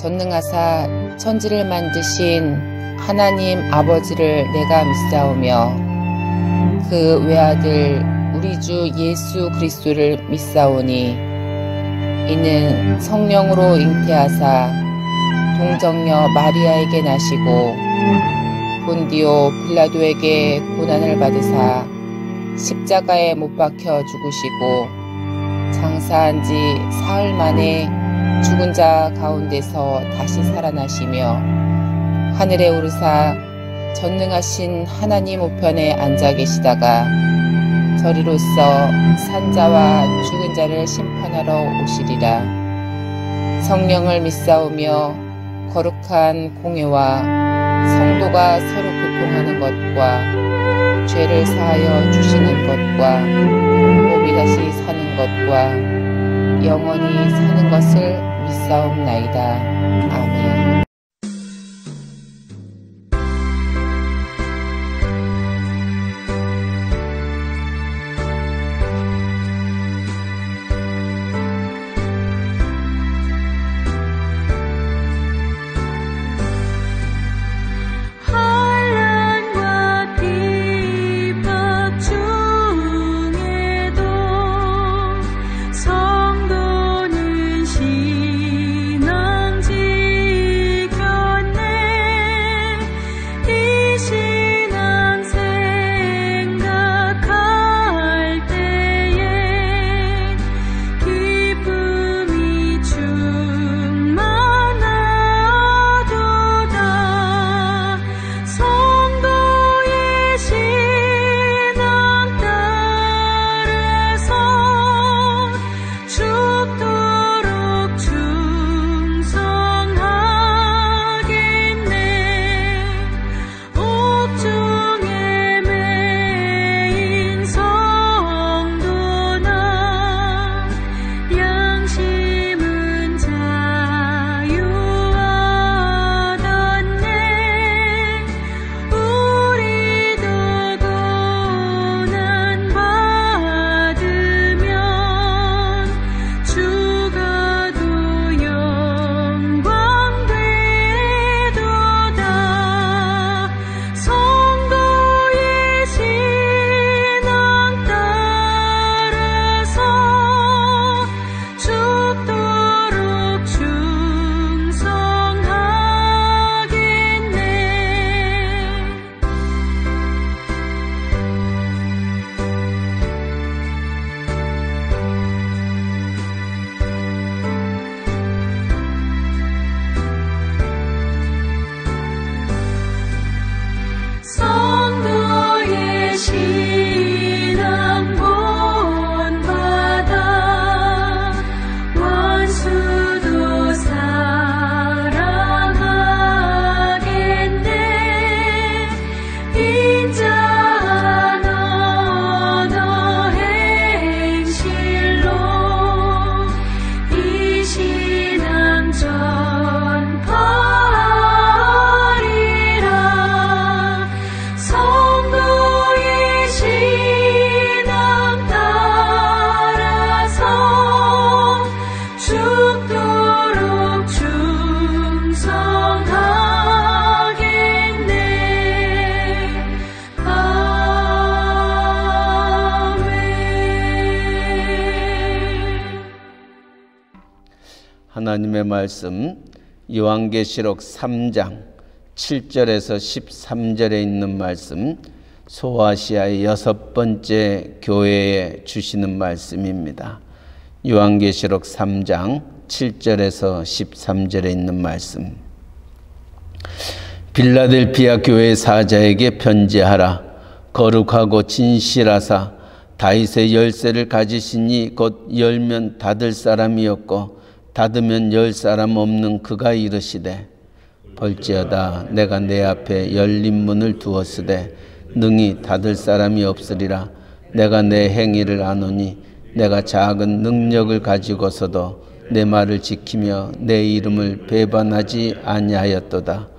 전능하사 천지를 만드신 하나님 아버지를 내가 믿사오며 그 외아들 우리 주 예수 그리스도를 믿사오니 이는 성령으로 잉태하사 동정녀 마리아에게 나시고 본디오 빌라도에게 고난을 받으사 십자가에 못 박혀 죽으시고 장사한 지 사흘 만에 죽은 자 가운데서 다시 살아나시며 하늘에 오르사 전능하신 하나님 우편에 앉아 계시다가 저리로서 산자와 죽은 자를 심판하러 오시리라. 성령을 믿사오며 거룩한 공회와 성도가 서로 교통하는 것과 죄를 사하여 주시는 것과 몸이 다시 사는 것과 영원히 사는 것을 믿사옵나이다. 아멘. 하나님의 말씀 요한계시록 3장 7절에서 13절에 있는 말씀, 소아시아의 6번째 교회에 주시는 말씀입니다. 요한계시록 3장 7절에서 13절에 있는 말씀. 빌라델피아 교회 사자에게 편지하라. 거룩하고 진실하사 다윗의 열쇠를 가지시니 곧 열면 닫을 사람이었고 닫으면 열 사람 없는 그가 이르시되, 볼지어다 내가 내 앞에 열린 문을 두었으되 능히 닫을 사람이 없으리라. 내가 내 행위를 아노니 내가 작은 능력을 가지고서도 내 말을 지키며 내 이름을 배반하지 아니하였도다.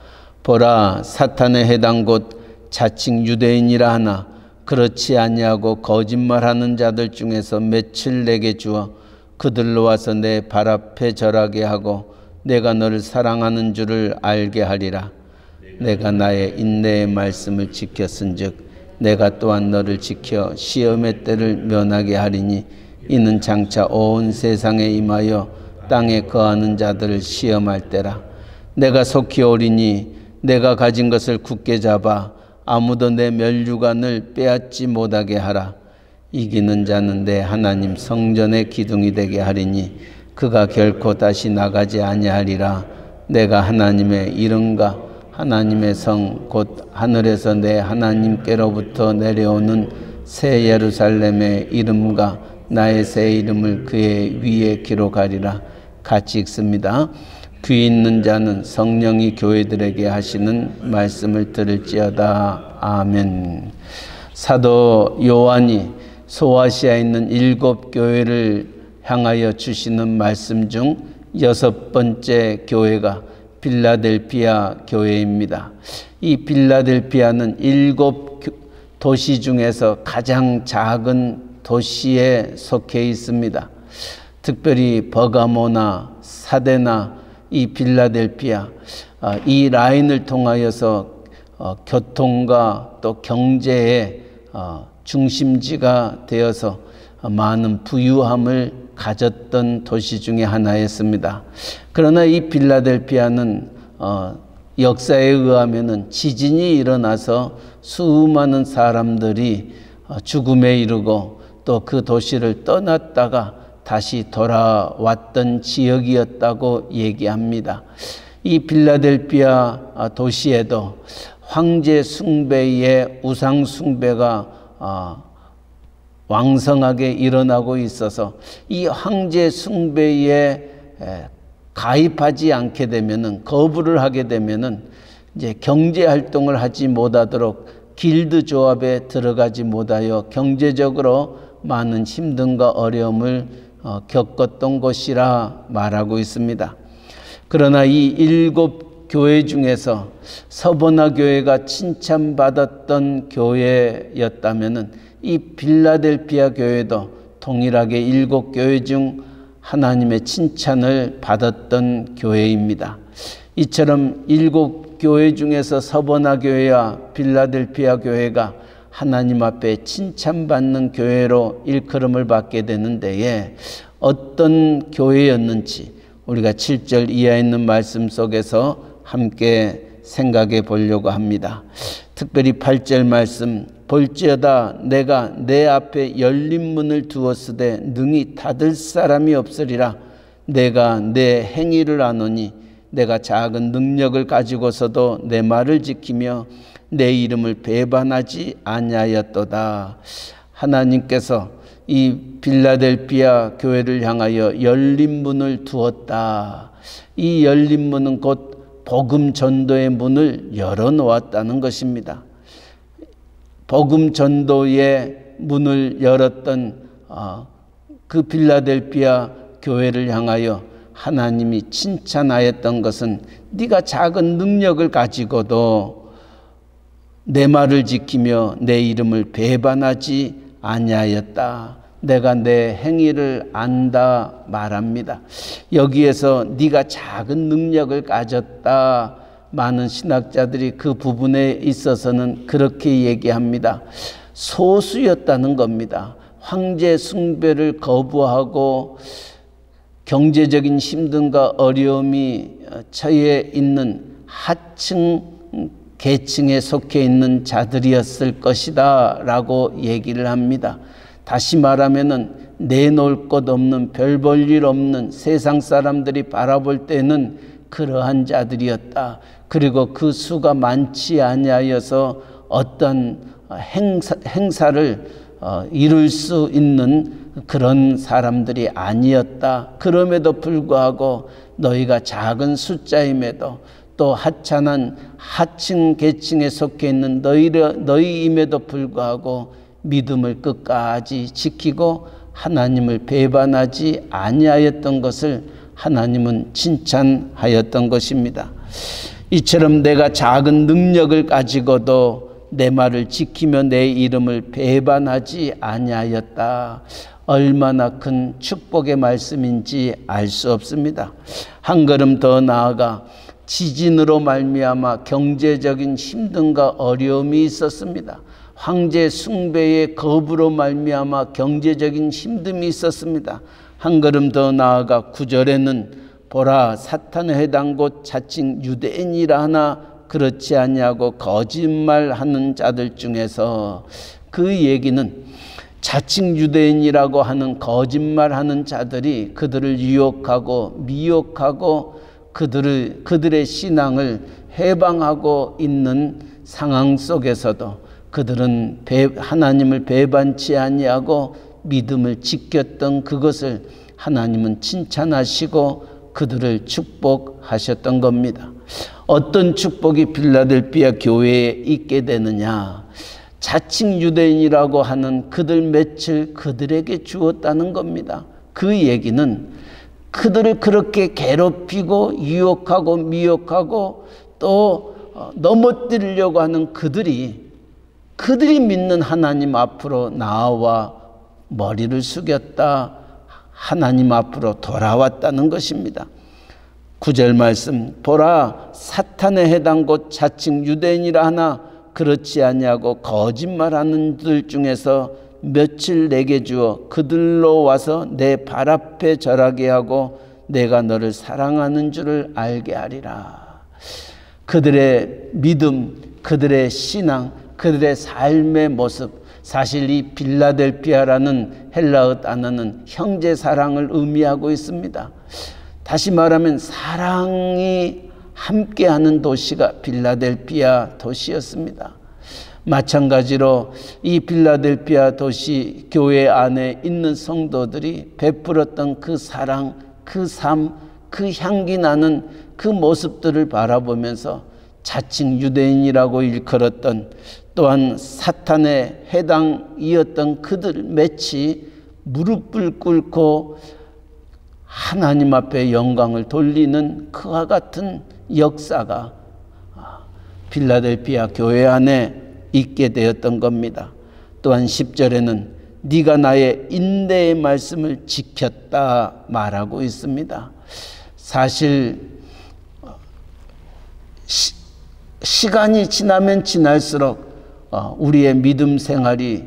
보라, 사탄의 해당 곧 자칭 유대인이라 하나 그렇지 아니하고 거짓말하는 자들 중에서 며칠 내게 주어 그들로 와서 내 발 앞에 절하게 하고 내가 너를 사랑하는 줄을 알게 하리라. 내가 나의 인내의 말씀을 지켰은즉 내가 또한 너를 지켜 시험의 때를 면하게 하리니 이는 장차 온 세상에 임하여 땅에 거하는 자들을 시험할 때라. 내가 속히 오리니 내가 가진 것을 굳게 잡아 아무도 내 면류관을 빼앗지 못하게 하라. 이기는 자는 내 하나님 성전의 기둥이 되게 하리니 그가 결코 다시 나가지 아니하리라. 내가 하나님의 이름과 하나님의 성 곧 하늘에서 내 하나님께로부터 내려오는 새 예루살렘의 이름과 나의 새 이름을 그의 위에 기록하리라. 같이 읽습니다. 귀 있는 자는 성령이 교회들에게 하시는 말씀을 들을지어다. 아멘. 사도 요한이 소아시아에 있는 7 교회를 향하여 주시는 말씀 중 6번째 교회가 빌라델피아 교회입니다. 이 빌라델피아는 7 도시 중에서 가장 작은 도시에 속해 있습니다. 특별히 버가모나 사데나 이 빌라델피아 이 라인을 통하여서 교통과 또 경제의 중심지가 되어서 많은 부유함을 가졌던 도시 중에 하나였습니다. 그러나 이 빌라델피아는 역사에 의하면은 지진이 일어나서 수많은 사람들이 죽음에 이르고 또 그 도시를 떠났다가 다시 돌아왔던 지역이었다고 얘기합니다. 이 빌라델피아 도시에도 황제 숭배의 우상 숭배가 왕성하게 일어나고 있어서 이 황제 숭배에 가입하지 않게 되면은, 거부를 하게 되면은 이제 경제 활동을 하지 못하도록 길드 조합에 들어가지 못하여 경제적으로 많은 힘듦과 어려움을 겪었던 곳이라 말하고 있습니다. 그러나 이 7 교회 중에서 서보나 교회가 칭찬받았던 교회였다면은 이 빌라델피아 교회도 동일하게 7 교회 중 하나님의 칭찬을 받았던 교회입니다. 이처럼 7 교회 중에서 서보나 교회와 빌라델피아 교회가 하나님 앞에 칭찬받는 교회로 일컬음을 받게 되는 데에 어떤 교회였는지 우리가 7절 이하에 있는 말씀 속에서 함께 생각해 보려고 합니다. 특별히 8절 말씀, 볼지어다 내가 내 앞에 열린 문을 두었으되 능히 닫을 사람이 없으리라. 내가 내 행위를 아노니 내가 작은 능력을 가지고서도 내 말을 지키며 내 이름을 배반하지 아니하였도다. 하나님께서 이 빌라델피아 교회를 향하여 열린 문을 두었다. 이 열린 문은 곧 복음 전도의 문을 열어놓았다는 것입니다. 복음 전도의 문을 열었던 그 빌라델피아 교회를 향하여 하나님이 칭찬하였던 것은 네가 작은 능력을 가지고도 내 말을 지키며 내 이름을 배반하지 아니하였다. 내가 내 행위를 안다 말합니다. 여기에서 네가 작은 능력을 가졌다. 많은 신학자들이 그 부분에 있어서는 그렇게 얘기합니다. 소수였다는 겁니다. 황제 숭배를 거부하고 경제적인 힘듦과 어려움이 처해 있는 하층 계층에 속해 있는 자들이었을 것이다 라고 얘기를 합니다. 다시 말하면은 내놓을 것 없는, 별 볼 일 없는 세상 사람들이 바라볼 때는 그러한 자들이었다. 그리고 그 수가 많지 아니하여서 어떤 행사를 이룰 수 있는 그런 사람들이 아니었다. 그럼에도 불구하고 너희가 작은 숫자임에도 또 하찮은 하층 계층에 속해 있는 너희임에도 불구하고 믿음을 끝까지 지키고 하나님을 배반하지 아니하였던 것을 하나님은 칭찬하였던 것입니다. 이처럼 내가 작은 능력을 가지고도 내 말을 지키며 내 이름을 배반하지 아니하였다. 얼마나 큰 축복의 말씀인지 알 수 없습니다. 한 걸음 더 나아가 지진으로 말미암아 경제적인 힘듦과 어려움이 있었습니다. 황제 숭배의 거부로 말미암아 경제적인 힘듦이 있었습니다. 한 걸음 더 나아가 9절에는 보라 사탄에 해당 곧 자칭 유대인이라 하나 그렇지 아니하고 거짓말하는 자들 중에서, 그 얘기는 자칭 유대인이라고 하는 거짓말하는 자들이 그들을 유혹하고 미혹하고 그들의 신앙을 해방하고 있는 상황 속에서도 그들은 하나님을 배반치 아니하고 믿음을 지켰던 그것을 하나님은 칭찬하시고 그들을 축복하셨던 겁니다. 어떤 축복이 빌라델피아 교회에 있게 되느냐? 자칭 유대인이라고 하는 그들 몇을 그들에게 주었다는 겁니다. 그 얘기는 그들을 그렇게 괴롭히고 유혹하고 미혹하고 또 넘어뜨리려고 하는 그들이 믿는 하나님 앞으로 나와 머리를 숙였다, 하나님 앞으로 돌아왔다는 것입니다. 9절 말씀, 보라 사탄에 해당 곧 자칭 유대인이라 하나 그렇지 아니하고 거짓말하는 들 중에서 며칠 내게 주어 그들로 와서 내 발 앞에 절하게 하고 내가 너를 사랑하는 줄을 알게 하리라. 그들의 믿음, 그들의 신앙, 그들의 삶의 모습, 사실 이 빌라델피아라는 헬라어 단어는 형제 사랑을 의미하고 있습니다. 다시 말하면 사랑이 함께하는 도시가 빌라델피아 도시였습니다. 마찬가지로 이 빌라델피아 도시 교회 안에 있는 성도들이 베풀었던 그 사랑, 그 삶, 그 향기 나는 그 모습들을 바라보면서 자칭 유대인이라고 일컬었던, 또한 사탄의 해당이었던 그들 몇이 무릎을 꿇고 하나님 앞에 영광을 돌리는 그와 같은 역사가 빌라델피아 교회 안에 있게 되었던 겁니다. 또한 10절에는 네가 나의 인내의 말씀을 지켰다 말하고 있습니다. 사실 시간이 지나면 지날수록 우리의 믿음 생활이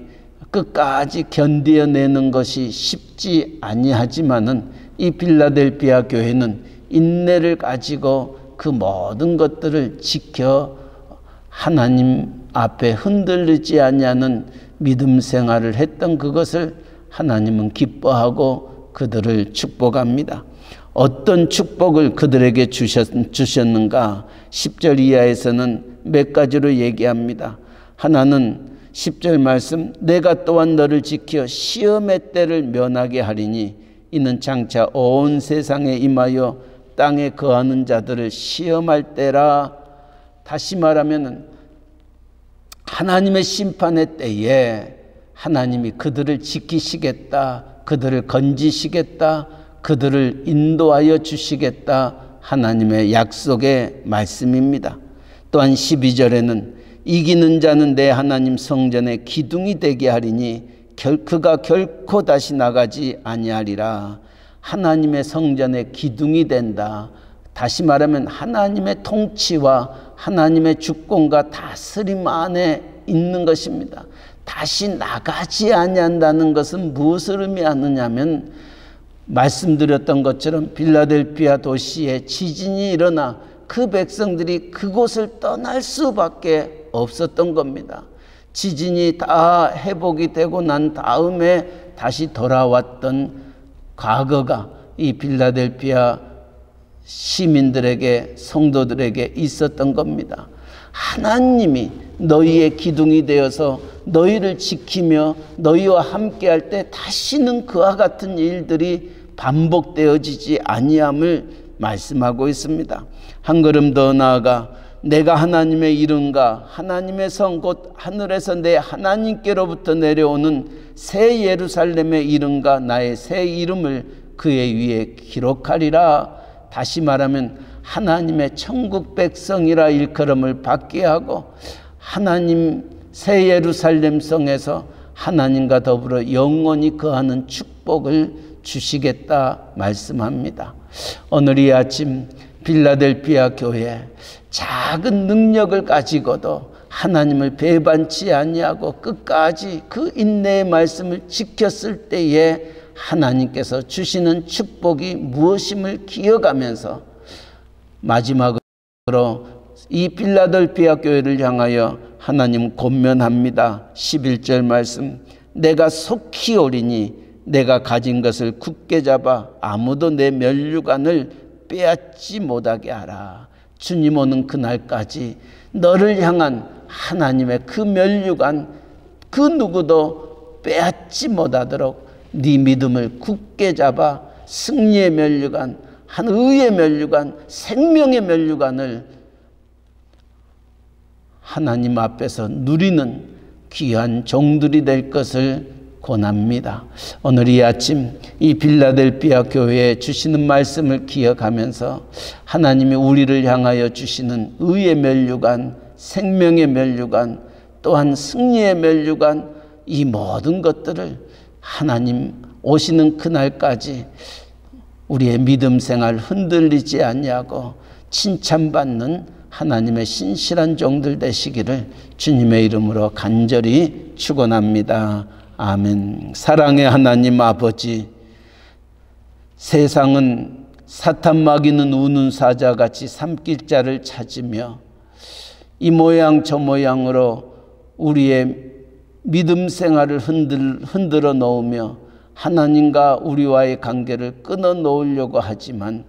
끝까지 견뎌내는 것이 쉽지 아니하지만은 이 빌라델피아 교회는 인내를 가지고 그 모든 것들을 지켜 하나님 앞에 흔들리지 아니하는 믿음 생활을 했던 그것을 하나님은 기뻐하고 그들을 축복합니다. 어떤 축복을 그들에게 주셨는가? 10절 이하에서는 몇 가지로 얘기합니다. 하나는 10절 말씀, 내가 또한 너를 지켜 시험의 때를 면하게 하리니 이는 장차 온 세상에 임하여 땅에 거하는 자들을 시험할 때라. 다시 말하면 하나님의 심판의 때에 하나님이 그들을 지키시겠다, 그들을 건지시겠다, 그들을 인도하여 주시겠다, 하나님의 약속의 말씀입니다. 또한 12절에는 이기는 자는 내 하나님 성전의 기둥이 되게 하리니 그가 결코 다시 나가지 아니하리라. 하나님의 성전의 기둥이 된다. 다시 말하면 하나님의 통치와 하나님의 주권과 다스림 안에 있는 것입니다. 다시 나가지 아니한다는 것은 무엇을 의미하느냐면, 말씀드렸던 것처럼 빌라델피아 도시에 지진이 일어나 그 백성들이 그곳을 떠날 수밖에 없었던 겁니다. 지진이 다 회복이 되고 난 다음에 다시 돌아왔던 과거가 이 빌라델피아 시민들에게, 성도들에게 있었던 겁니다. 하나님이 너희의 기둥이 되어서 너희를 지키며 너희와 함께할 때 다시는 그와 같은 일들이 반복되어지지 아니함을 말씀하고 있습니다. 한 걸음 더 나아가 내가 하나님의 이름과 하나님의 성 곧 하늘에서 내 하나님께로부터 내려오는 새 예루살렘의 이름과 나의 새 이름을 그의 위에 기록하리라. 다시 말하면 하나님의 천국 백성이라 일컬음을 받게 하고 하나님 새 예루살렘 성에서 하나님과 더불어 영원히 거하는 축복을 주시겠다 말씀합니다. 오늘 이 아침 빌라델피아 교회 작은 능력을 가지고도 하나님을 배반치 아니하고 끝까지 그 인내의 말씀을 지켰을 때에 하나님께서 주시는 축복이 무엇임을 기억하면서 마지막으로 이 빌라델피아 교회를 향하여 하나님 권면합니다. 11절 말씀, 내가 속히 오리니 내가 가진 것을 굳게 잡아 아무도 내 면류관을 빼앗지 못하게 하라. 주님 오는 그날까지 너를 향한 하나님의 그 면류관, 그 누구도 빼앗지 못하도록 네 믿음을 굳게 잡아 승리의 면류관, 한 의의 면류관, 생명의 면류관을 하나님 앞에서 누리는 귀한 종들이 될 것을 권합니다. 오늘 이 아침 이 빌라델피아 교회에 주시는 말씀을 기억하면서 하나님이 우리를 향하여 주시는 의의 면류관, 생명의 면류관, 또한 승리의 면류관, 이 모든 것들을 하나님 오시는 그날까지 우리의 믿음 생활 흔들리지 아니하고 칭찬받는 하나님의 신실한 종들 되시기를 주님의 이름으로 간절히 축원합니다. 아멘. 사랑의 하나님 아버지, 세상은 사탄 마귀는 우는 사자같이 삼킬 자를 찾으며 이 모양 저 모양으로 우리의 믿음 생활을 흔들어 놓으며 하나님과 우리와의 관계를 끊어 놓으려고 하지만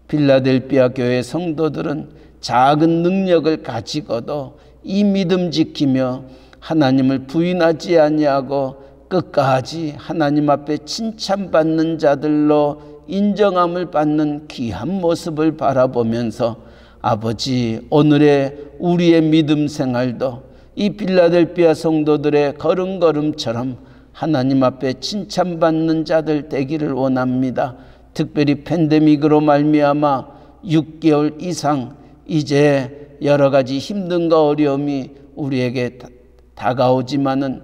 빌라델피아 교회 성도들은 작은 능력을 가지고도 이 믿음 지키며 하나님을 부인하지 아니하고 끝까지 하나님 앞에 칭찬받는 자들로 인정함을 받는 귀한 모습을 바라보면서 아버지, 오늘의 우리의 믿음 생활도 이 빌라델피아 성도들의 걸음걸음처럼 하나님 앞에 칭찬받는 자들 되기를 원합니다. 특별히 팬데믹으로 말미암아 6개월 이상 이제 여러 가지 힘듦과 어려움이 우리에게 다가오지만은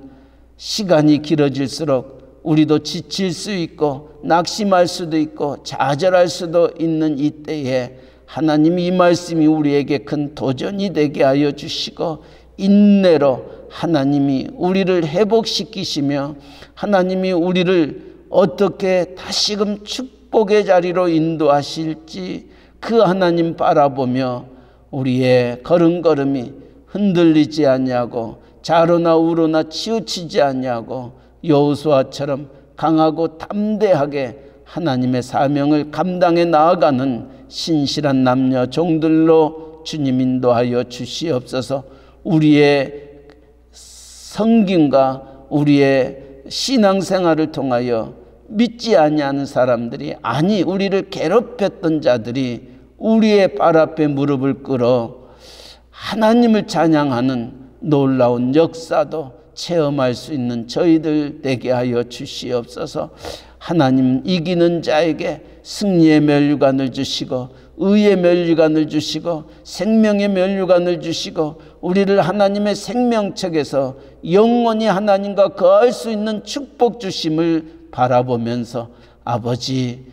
시간이 길어질수록 우리도 지칠 수 있고 낙심할 수도 있고 좌절할 수도 있는 이때에 하나님 이 말씀이 우리에게 큰 도전이 되게 하여 주시고 인내로 하나님이 우리를 회복시키시며 하나님이 우리를 어떻게 다시금 축복의 자리로 인도하실지 그 하나님 바라보며 우리의 걸음걸음이 흔들리지 아니하고 좌로나 우로나 치우치지 아니하고 여호수아처럼 강하고 담대하게 하나님의 사명을 감당해 나아가는 신실한 남녀 종들로 주님 인도하여 주시옵소서. 우리의 성김과 우리의 신앙생활을 통하여 믿지 아니하는 사람들이, 아니 우리를 괴롭혔던 자들이 우리의 발 앞에 무릎을 꿇어 하나님을 찬양하는 놀라운 역사도 체험할 수 있는 저희들 되게 하여 주시옵소서. 하나님, 이기는 자에게 승리의 면류관을 주시고 의의 면류관을 주시고 생명의 면류관을 주시고 우리를 하나님의 생명책에서 영원히 하나님과 거할 수 있는 축복 주심을 바라보면서 아버지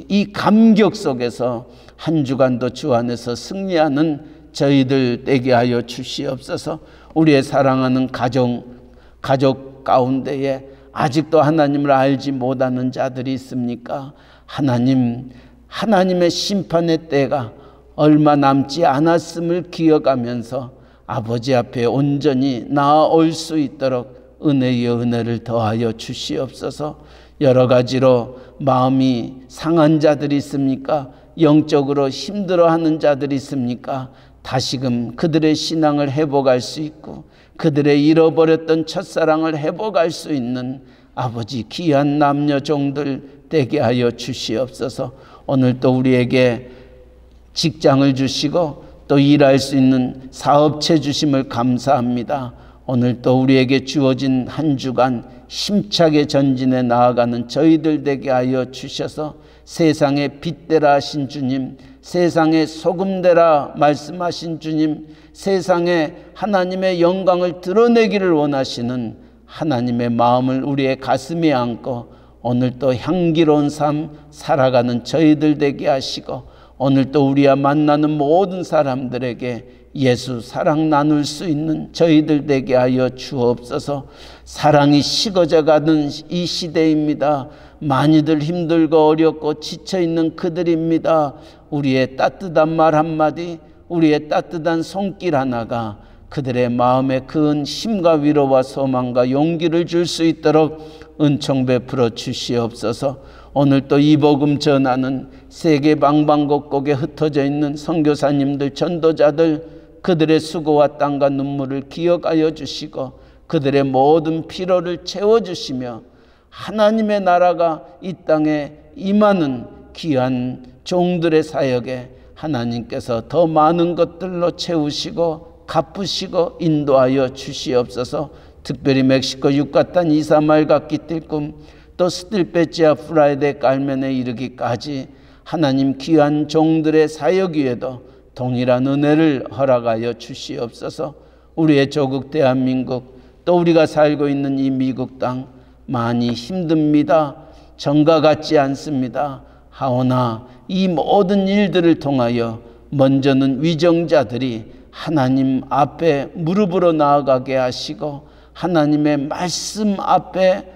이 감격 속에서 한 주간도 주 안에서 승리하는 저희들 되게 하여 주시옵소서. 우리의 사랑하는 가족 가운데에 아직도 하나님을 알지 못하는 자들이 있습니까? 하나님의 심판의 때가 얼마 남지 않았음을 기억하면서 아버지 앞에 온전히 나아올 수 있도록 은혜의 은혜를 더하여 주시옵소서. 여러 가지로 마음이 상한 자들이 있습니까? 영적으로 힘들어하는 자들이 있습니까? 다시금 그들의 신앙을 회복할 수 있고 그들의 잃어버렸던 첫사랑을 회복할 수 있는 아버지 귀한 남녀 종들 되게 하여 주시옵소서. 오늘 또 우리에게 직장을 주시고 또 일할 수 있는 사업체 주심을 감사합니다. 오늘 또 우리에게 주어진 한 주간 힘차게 전진해 나아가는 저희들 되게 하여 주셔서 세상의 빛대라 하신 주님, 세상의 소금 되라 말씀하신 주님, 세상에 하나님의 영광을 드러내기를 원하시는 하나님의 마음을 우리의 가슴에 안고 오늘 또 향기로운 삶 살아가는 저희들 되게 하시고, 오늘 또 우리와 만나는 모든 사람들에게 예수 사랑 나눌 수 있는 저희들 되게 하여 주옵소서. 사랑이 식어져 가는 이 시대입니다. 많이들 힘들고 어렵고 지쳐있는 그들입니다. 우리의 따뜻한 말 한마디, 우리의 따뜻한 손길 하나가 그들의 마음에 큰 힘과 위로와 소망과 용기를 줄 수 있도록 은총 베풀어 주시옵소서. 오늘 또 이 복음 전하는 세계 방방곡곡에 흩어져 있는 선교사님들, 전도자들, 그들의 수고와 땀과 눈물을 기억하여 주시고 그들의 모든 피로를 채워주시며 하나님의 나라가 이 땅에 임하는 귀한 종들의 사역에 하나님께서 더 많은 것들로 채우시고 갚으시고 인도하여 주시옵소서. 특별히 멕시코 유카탄 이사마을 각기 띨꿈, 또 스틸페치아 프라이데 깔면에 이르기까지 하나님 귀한 종들의 사역 위에도 동일한 은혜를 허락하여 주시옵소서. 우리의 조국 대한민국, 또 우리가 살고 있는 이 미국 땅 많이 힘듭니다. 정과 같지 않습니다. 하오나 이 모든 일들을 통하여 먼저는 위정자들이 하나님 앞에 무릎으로 나아가게 하시고 하나님의 말씀 앞에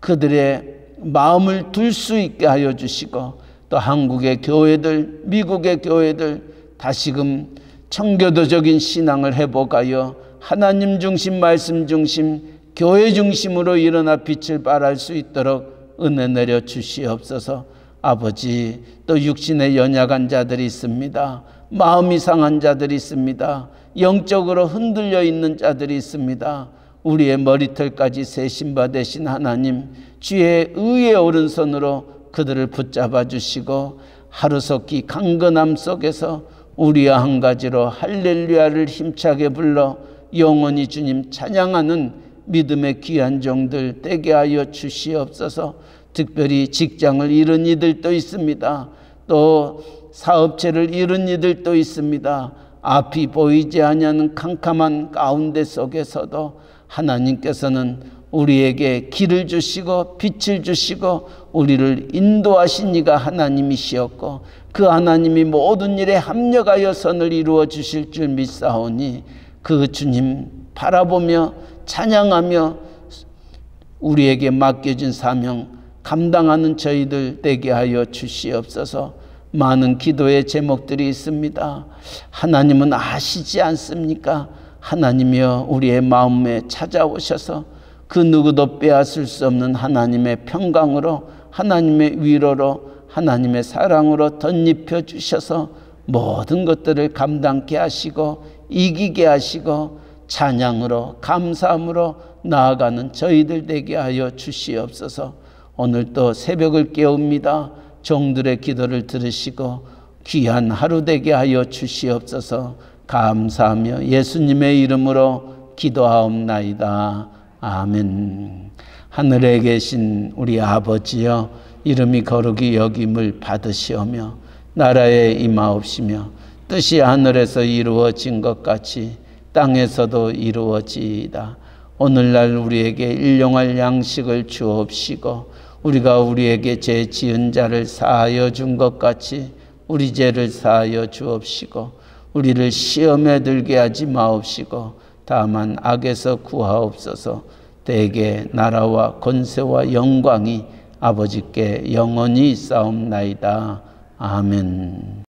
그들의 마음을 둘 수 있게 하여 주시고, 또 한국의 교회들, 미국의 교회들 다시금 청교도적인 신앙을 회복하여 하나님 중심, 말씀 중심, 교회 중심으로 일어나 빛을 발할 수 있도록 은혜 내려 주시옵소서. 아버지, 또 육신에 연약한 자들이 있습니다. 마음이 상한 자들이 있습니다. 영적으로 흔들려 있는 자들이 있습니다. 우리의 머리털까지 세신바 되신 하나님, 주의 의의 오른손으로 그들을 붙잡아 주시고 하루속히 강건함 속에서 우리와 한 가지로 할렐루야를 힘차게 불러 영원히 주님 찬양하는 믿음의 귀한 종들 되게 하여 주시옵소서. 특별히 직장을 잃은 이들도 있습니다. 또 사업체를 잃은 이들도 있습니다. 앞이 보이지 아니하는 캄캄한 가운데 속에서도 하나님께서는 우리에게 길을 주시고 빛을 주시고 우리를 인도하신 이가 하나님이시었고, 그 하나님이 모든 일에 합력하여 선을 이루어 주실 줄 믿사오니 그 주님 바라보며 찬양하며 우리에게 맡겨진 사명 감당하는 저희들 되게 하여 주시옵소서. 많은 기도의 제목들이 있습니다. 하나님은 아시지 않습니까? 하나님이여 우리의 마음에 찾아오셔서 그 누구도 빼앗을 수 없는 하나님의 평강으로, 하나님의 위로로, 하나님의 사랑으로 덧입혀 주셔서 모든 것들을 감당케 하시고 이기게 하시고 찬양으로 감사함으로 나아가는 저희들 되게 하여 주시옵소서. 오늘 또 새벽을 깨웁니다. 종들의 기도를 들으시고 귀한 하루 되게 하여 주시옵소서. 감사하며 예수님의 이름으로 기도하옵나이다. 아멘. 하늘에 계신 우리 아버지여, 이름이 거룩히 여김을 받으시오며 나라에 임하옵시며 뜻이 하늘에서 이루어진 것 같이 땅에서도 이루어지이다. 오늘날 우리에게 일용할 양식을 주옵시고 우리가 우리에게 죄 지은 자를 사하여 준 것 같이 우리 죄를 사하여 주옵시고 우리를 시험에 들게 하지 마옵시고 다만 악에서 구하옵소서. 대개 나라와 권세와 영광이 아버지께 영원히 있사옵나이다. 아멘.